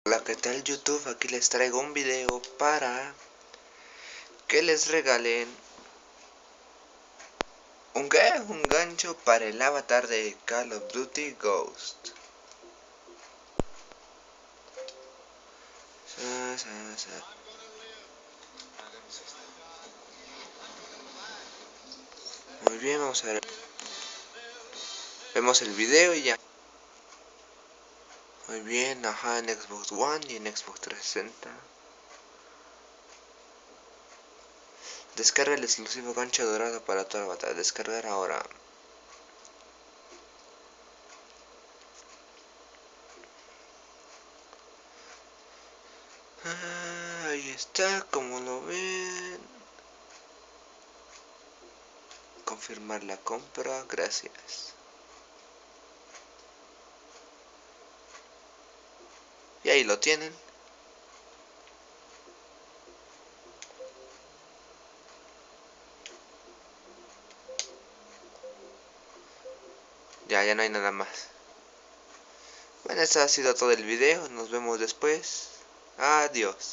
Hola, ¿qué tal YouTube? Aquí les traigo un video para que les regalen un gancho para el avatar de Call of Duty Ghost. Muy bien, vamos a ver. Vemos el video y ya. Muy bien, ajá, en Xbox One y en Xbox 360. Descarga el exclusivo gancho dorado para tu avatar. Descargar ahora. Ahí está, como lo ven. Confirmar la compra, gracias. Y ahí lo tienen. Ya no hay nada más. Bueno, esto ha sido todo el video. Nos vemos después. Adiós.